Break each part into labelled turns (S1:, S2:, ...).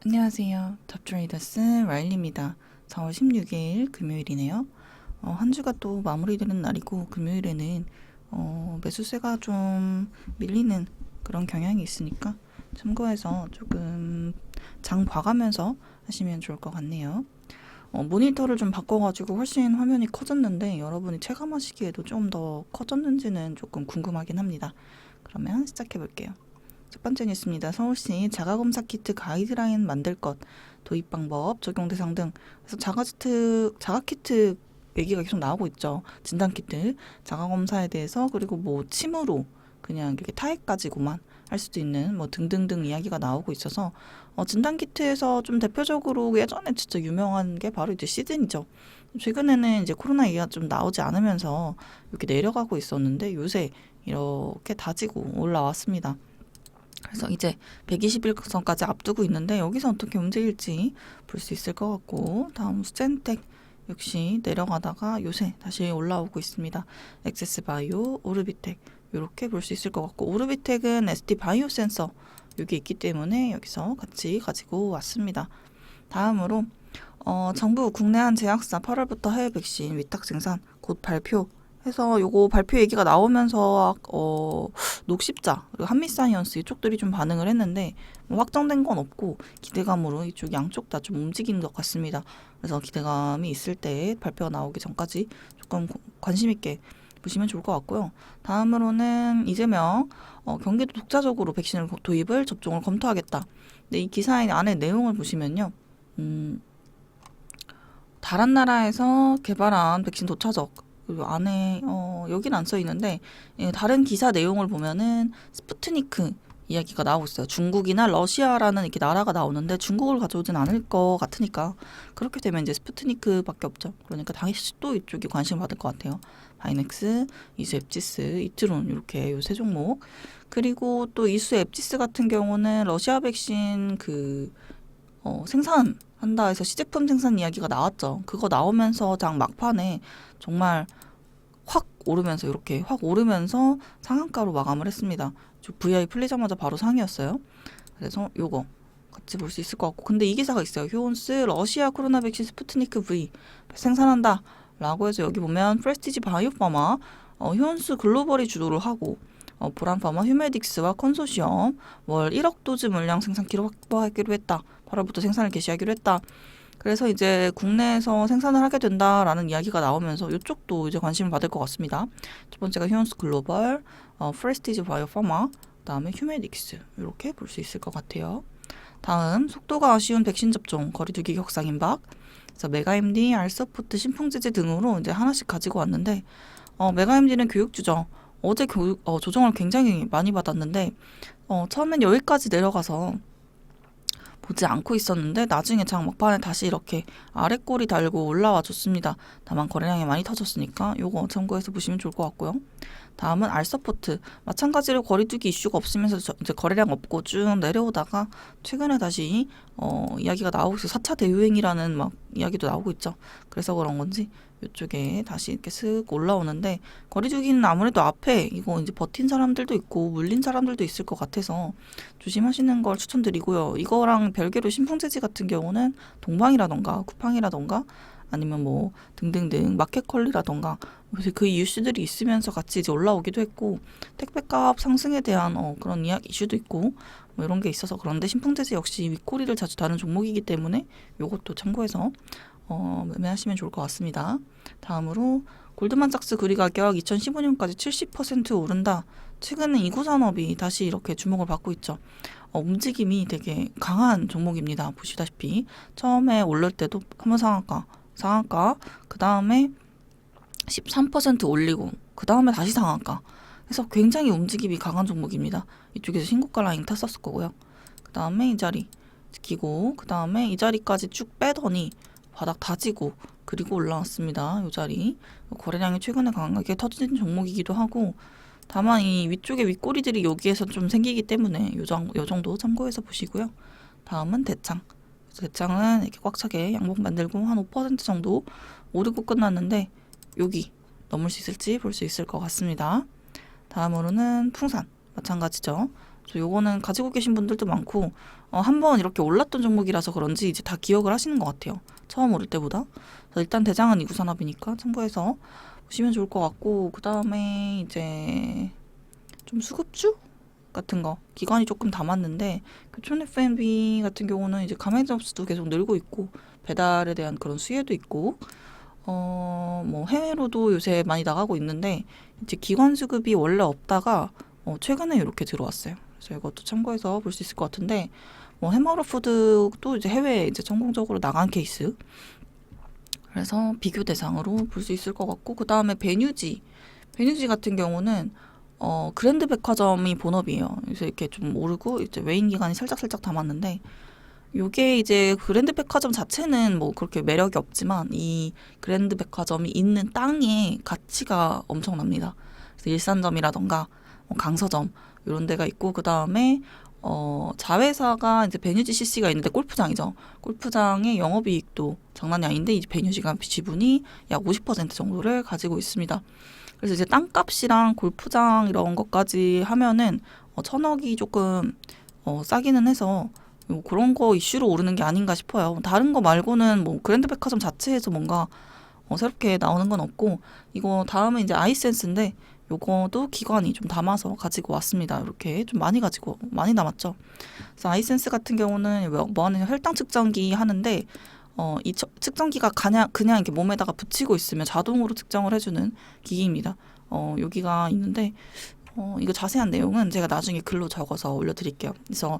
S1: 안녕하세요. 탑트레이더스 라일리입니다. 4월 16일 금요일이네요. 한 주가 또 마무리되는 날이고 금요일에는 매수세가 좀 밀리는 그런 경향이 있으니까 참고해서 조금 장 봐가면서 하시면 좋을 것 같네요. 모니터를 좀 바꿔가지고 훨씬 화면이 커졌는데 여러분이 체감하시기에도 좀 더 커졌는지는 조금 궁금하긴 합니다. 그러면 시작해 볼게요. 첫 번째 뉴스입니다. 서울시 자가검사 키트 가이드라인 만들 것, 도입 방법, 적용 대상 등. 그래서 자가키트 얘기가 계속 나오고 있죠. 진단키트, 자가검사에 대해서 그리고 뭐 침으로 그냥 이렇게 타액 가지고만 할 수도 있는 뭐 등등등 이야기가 나오고 있어서 진단키트에서 좀 대표적으로 예전에 진짜 유명한 게 바로 이제 시즌이죠. 최근에는 이제 코로나 얘기가 좀 나오지 않으면서 이렇게 내려가고 있었는데 요새 이렇게 다지고 올라왔습니다. 그래서 이제 121선까지 앞두고 있는데 여기서 어떻게 움직일지 볼 수 있을 것 같고 다음 스젠텍 역시 내려가다가 요새 다시 올라오고 있습니다. 엑세스바이오, 오르비텍 이렇게 볼 수 있을 것 같고 오르비텍은 SD 바이오 센서 여기 있기 때문에 여기서 같이 가지고 왔습니다. 다음으로 정부 국내한 제약사 8월부터 해외 백신 위탁 생산 곧 발표 해서 요거 발표 얘기가 나오면서 녹십자 그리고 한미사이언스 이쪽들이 좀 반응을 했는데 뭐 확정된 건 없고 기대감으로 이쪽 양쪽 다 좀 움직이는 것 같습니다. 그래서 기대감이 있을 때 발표가 나오기 전까지 조금 관심 있게 보시면 좋을 것 같고요. 다음으로는 이재명 경기도 독자적으로 백신을 도입을 접종을 검토하겠다. 근데 이 기사의 안에 내용을 보시면요. 다른 나라에서 개발한 백신 도차적 그리고 안에 여긴 안 써 있는데 다른 기사 내용을 보면은 스푸트니크 이야기가 나오고 있어요. 중국이나 러시아라는 이렇게 나라가 나오는데 중국을 가져오진 않을 것 같으니까 그렇게 되면 이제 스푸트니크밖에 없죠. 그러니까 당연히 또 이쪽이 관심을 받을 것 같아요. 바이넥스, 이수 앱지스, 이트론 이렇게 요 세 종목. 그리고 또 이수 앱지스 같은 경우는 러시아 백신 생산한다 해서 시제품 생산 이야기가 나왔죠. 그거 나오면서 장 막판에 정말 확 오르면서 이렇게 확 오르면서 상한가로 마감을 했습니다. VI 풀리자마자 바로 상이었어요. 그래서 요거 같이 볼 수 있을 것 같고 근데 이 기사가 있어요. 효온스 러시아 코로나 백신 스푸트니크 V 생산한다 라고 해서 여기 보면 프레스티지 바이오파마 효온스 글로벌이 주도를 하고 보란파마 휴메딕스와 컨소시엄 월 1억 도즈 물량 생산기로 확보하기로 했다. 8월부터 생산을 개시하기로 했다. 그래서 이제 국내에서 생산을 하게 된다라는 이야기가 나오면서 이쪽도 이제 관심을 받을 것 같습니다. 첫 번째가 휴먼스 글로벌, 프레스티지 바이오파마, 그다음에 휴메딕스 이렇게 볼 수 있을 것 같아요. 다음 속도가 아쉬운 백신 접종 거리두기 격상 임박. 그래서 메가임디, 알서포트, 신풍지지 등으로 이제 하나씩 가지고 왔는데 메가임디는 교육주죠. 어제 조정을 굉장히 많이 받았는데 처음엔 여기까지 내려가서 보지 않고 있었는데 나중에 장 막판에 다시 이렇게 아래 꼬리 달고 올라와 줬습니다. 다만 거래량이 많이 터졌으니까 요거 참고해서 보시면 좋을 것 같고요. 다음은 알서포트. 마찬가지로 거리두기 이슈가 없으면서 이제 거래량 없고 쭉 내려오다가 최근에 다시 이야기가 나오고 있어요. 4차 대유행이라는 막 이야기도 나오고 있죠. 그래서 그런 건지 이쪽에 다시 이렇게 슥 올라오는데 거리두기는 아무래도 앞에 이거 이제 버틴 사람들도 있고 물린 사람들도 있을 것 같아서 조심하시는 걸 추천드리고요. 이거랑 별개로 신풍재지 같은 경우는 동방이라던가 쿠팡이라던가 아니면 뭐 등등등 마켓컬리라던가 그래서 그 이슈들이 있으면서 같이 이제 올라오기도 했고 택배값 상승에 대한 그런 이슈도 있고 뭐 이런 게 있어서 그런데 신풍재지 역시 윗꼬리를 자주 다는 종목이기 때문에 이것도 참고해서 매매하시면 좋을 것 같습니다. 다음으로 골드만삭스 구리 가격 2015년까지 70% 오른다. 최근에 이구산업이 다시 이렇게 주목을 받고 있죠. 움직임이 되게 강한 종목입니다. 보시다시피 처음에 올릴 때도 한번 상한가, 그 다음에 13% 올리고 그 다음에 다시 상한가. 그래서 굉장히 움직임이 강한 종목입니다. 이쪽에서 신고가 라인 탔었을 거고요. 그 다음에 이 자리 지키고 그 다음에 이 자리까지 쭉 빼더니 바닥 다지고 그리고 올라왔습니다. 이 자리 거래량이 최근에 강하게 터진 종목이기도 하고 다만 이 위쪽에 윗꼬리들이 여기에서 좀 생기기 때문에 요 정도 참고해서 보시고요. 다음은 대창. 대창은 이렇게 꽉 차게 양봉 만들고 한 5% 정도 오르고 끝났는데 여기 넘을 수 있을지 볼 수 있을 것 같습니다. 다음으로는 풍산. 마찬가지죠. 그래서 요거는 가지고 계신 분들도 많고 한번 이렇게 올랐던 종목이라서 그런지 이제 다 기억을 하시는 것 같아요. 처음 오를 때보다. 그래서 일단 대장은 이구산업이니까 참고해서 보시면 좋을 것 같고, 그 다음에 이제 좀 수급주 같은 거 기관이 조금 담았는데, 교촌 F&B 같은 경우는 이제 가맹 점수도 계속 늘고 있고 배달에 대한 그런 수혜도 있고 뭐 해외로도 요새 많이 나가고 있는데, 이제 기관 수급이 원래 없다가 최근에 이렇게 들어왔어요. 그래서 이것도 참고해서 볼 수 있을 것 같은데, 뭐 해머로푸드도 이제 해외에 이제 성공적으로 나간 케이스. 그래서 비교 대상으로 볼 수 있을 것 같고, 그 다음에 베뉴지 같은 경우는 그랜드 백화점이 본업이에요. 그래서 이렇게 좀 오르고 이제 외인 기관이 살짝 담았는데, 요게 이제 그랜드 백화점 자체는 뭐 그렇게 매력이 없지만 이 그랜드 백화점이 있는 땅의 가치가 엄청납니다. 그래서 일산점이라던가 강서점 이런 데가 있고, 그 다음에 자회사가 이제 베뉴지 CC가 있는데 골프장이죠. 골프장의 영업이익도 장난이 아닌데 이제 베뉴지가 지분이 약 50% 정도를 가지고 있습니다. 그래서 이제 땅값이랑 골프장 이런 것까지 하면은 1,000억이 조금 싸기는 해서 그런 거 이슈로 오르는 게 아닌가 싶어요. 다른 거 말고는 뭐 그랜드 백화점 자체에서 뭔가 새롭게 나오는 건 없고, 이거 다음은 이제 아이센스인데 요거도 기관이 좀 담아서 가지고 왔습니다. 이렇게 좀 많이 담았죠. 그래서 아이센스 같은 경우는 뭐 하는 혈당 측정기 하는데 이 측정기가 그냥 이렇게 몸에다가 붙이고 있으면 자동으로 측정을 해주는 기기입니다. 여기가 있는데 이거 자세한 내용은 제가 나중에 글로 적어서 올려드릴게요. 그래서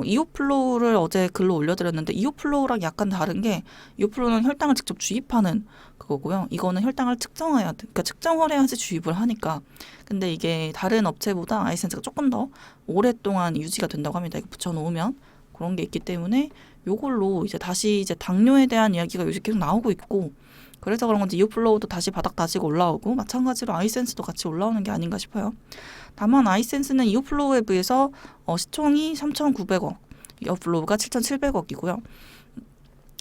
S1: 이오플로우를 어제 글로 올려드렸는데, 이오플로우랑 약간 다른 게, 이오플로우는 혈당을 직접 주입하는 그거고요. 이거는 혈당을 그러니까 측정을 해야지 주입을 하니까. 근데 이게 다른 업체보다 아이센스가 조금 더 오랫동안 유지가 된다고 합니다. 이거 붙여놓으면. 그런 게 있기 때문에 요걸로 이제 다시 이제 당뇨에 대한 이야기가 요새 계속 나오고 있고, 그래서 그런 건지 이오플로우도 다시 바닥 다지고 올라오고, 마찬가지로 아이센스도 같이 올라오는 게 아닌가 싶어요. 다만 아이센스는 이오플로우에 비해서 시총이 3,900억, 이오플로우가 7,700억이고요.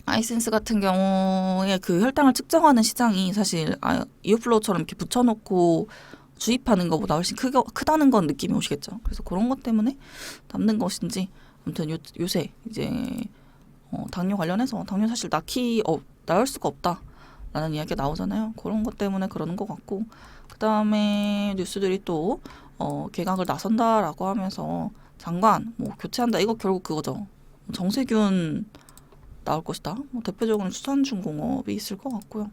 S1: 아이센스 같은 경우에 그 혈당을 측정하는 시장이 사실 이오플로우처럼 이렇게 붙여놓고 주입하는 것보다 훨씬 크다는 건 느낌이 오시겠죠. 그래서 그런 것 때문에 남는 것인지, 아무튼 요새 이제 당뇨 관련해서 당뇨 사실 낳을 수가 없다 라는 이야기가 나오잖아요. 그런 것 때문에 그러는 것 같고, 그 다음에 뉴스들이 또 개각을 나선다라고 하면서 장관 뭐 교체한다, 이거 결국 그거죠. 정세균 나올 것이다. 대표적으로는 수산중공업이 있을 것 같고요.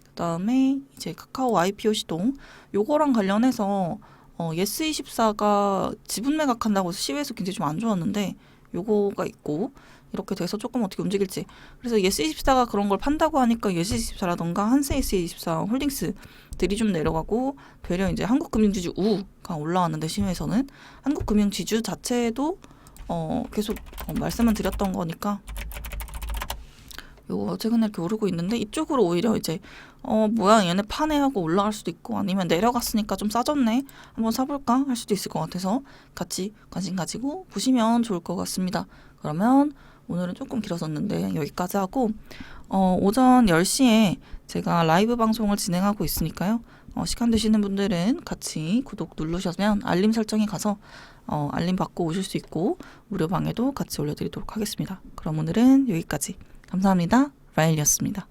S1: 그 다음에 이제 카카오 IPO 시동, 요거랑 관련해서 예스24가 지분 매각한다고 해서 시외에서 굉장히 좀 안 좋았는데, 요거가 있고 이렇게 돼서 조금 어떻게 움직일지. 그래서 예스24가 그런 걸 판다고 하니까 예스24라던가 한세예스24 홀딩스들이 좀 내려가고, 되려 이제 한국금융지주 우가 올라왔는데, 시외에서는 한국금융지주 자체도 계속 말씀을 드렸던 거니까 요거 최근에 이렇게 오르고 있는데, 이쪽으로 오히려 이제 뭐야 얘네 파네 하고 올라갈 수도 있고, 아니면 내려갔으니까 좀 싸졌네 한번 사볼까 할 수도 있을 것 같아서 같이 관심 가지고 보시면 좋을 것 같습니다. 그러면 오늘은 조금 길어졌는데 여기까지 하고, 오전 10시에 제가 라이브 방송을 진행하고 있으니까요. 시간 되시는 분들은 같이 구독 누르시면 알림 설정에 가서 알림 받고 오실 수 있고, 무료 방에도 같이 올려드리도록 하겠습니다. 그럼 오늘은 여기까지. 감사합니다. 라일이었습니다.